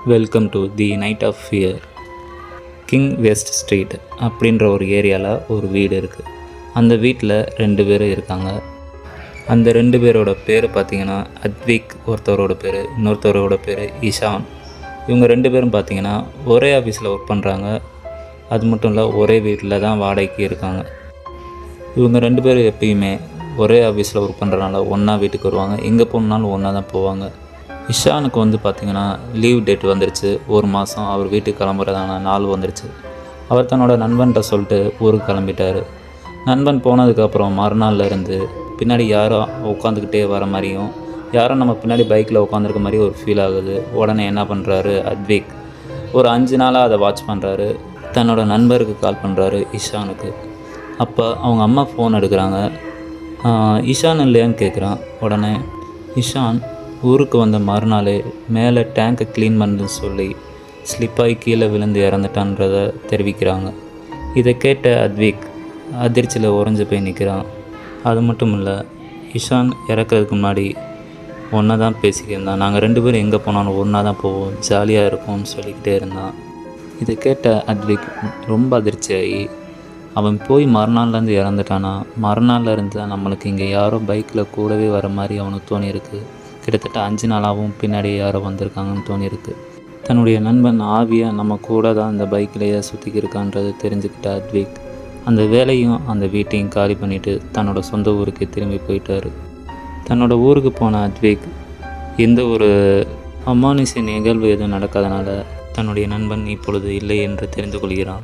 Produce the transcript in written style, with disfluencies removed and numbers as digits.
Welcome to the night of fear. King west street அப்படின்ற ஒரு ஏரியாவில் ஒரு வீடு இருக்குது. அந்த வீட்டில் 2 பேர் இருக்காங்க. அந்த 2 பேரோட பேர் பார்த்திங்கன்னா அத்விக் ஒருத்தவரோட பேர், இன்னொருத்தவரோட பேர் இஷான். இவங்க 2 பேரும் பார்த்திங்கன்னா ஒரே ஆஃபீஸில் ஒர்க் பண்ணுறாங்க. அது மட்டும் இல்லை, ஒரே வீட்டில் தான் வாடகைக்கு இருக்காங்க. இவங்க 2 பேரும் எப்பயுமே ஒரே ஆஃபீஸில் ஒர்க் பண்ணுறதுனால ஒன்றா வீட்டுக்கு வருவாங்க. எங்கே போகணுன்னாலும் ஒன்றா தான் போவாங்க. இஷானுக்கு பார்த்திங்கன்னா லீவ் டேட் வந்துருச்சு. 1 மாதம் அவர் வீட்டுக்கு கிளம்புறதான நாள் வந்துருச்சு. அவர் தன்னோட நண்பன்கிட்ட சொல்லிட்டு ஊருக்கு கிளம்பிட்டார். நண்பன் போனதுக்கப்புறம் மறுநாளில் இருந்து பின்னாடி யாரோ உட்காந்துக்கிட்டே வர மாதிரியும், யாரோ நம்ம பின்னாடி பைக்கில் உட்காந்துருக்க மாதிரி ஒரு ஃபீல் ஆகுது. உடனே என்ன பண்ணுறாரு அத்விக், ஒரு 5 நாளாக அதை வாட்ச் பண்ணுறாரு. தன்னோட நண்பருக்கு கால் பண்ணுறாரு இஷானுக்கு. அப்போ அவங்க அம்மா ஃபோன் எடுக்கிறாங்க. இஷான் இல்லையான்னு கேட்குறான். உடனே இஷான் ஊருக்கு வந்த மறுநாள் மேலே டேங்கை க்ளீன் பண்ணுன்னு சொல்லி ஸ்லிப்பாகி கீழே விழுந்து இறந்துட்டான்றதை தெரிவிக்கிறாங்க. இதை கேட்ட அத்விக் அதிர்ச்சியில் உறைஞ்சி போய் நிற்கிறான். அது மட்டும் இல்லை, இஷான் இறக்கிறதுக்கு முன்னாடி ஒன்றா தான் பேசிக்கிட்டு இருந்தான். நாங்கள் 2 பேரும் எங்கே போனாலும் ஒன்றா தான் போவோம், ஜாலியாக இருக்கும்னு சொல்லிக்கிட்டே இருந்தான். இதை கேட்ட அத்விக் ரொம்ப அதிர்ச்சியாகி, அவன் போய் மறுநாள்லேருந்து இறந்துட்டானா, மறுநாளில் இருந்து நம்மளுக்கு இங்கே யாரோ பைக்கில் கூடவே வர மாதிரி அவனுக்கு தோணியிருக்கு. கிட்டத்தட்ட 5 நாளாகவும் பின்னாடி யாரோ வந்திருக்காங்கன்னு தோணியிருக்கு. தன்னுடைய நண்பன் ஆவியாக நம்ம கூட தான் இந்த பைக்கிலேயே சுற்றிக்கிருக்கான்றது தெரிஞ்சுக்கிட்ட அத்விக் அந்த வேலையும் அந்த வீட்டையும் காலி பண்ணிவிட்டு தன்னோட சொந்த ஊருக்கு திரும்பி போயிட்டார். தன்னோட ஊருக்கு போன அத்விக் எந்த ஒரு அமானுஷ்ய நிகழ்வு எதுவும் நடக்காதனால தன்னுடைய நண்பன் இப்பொழுது இல்லை என்று தெரிந்து கொள்கிறான்.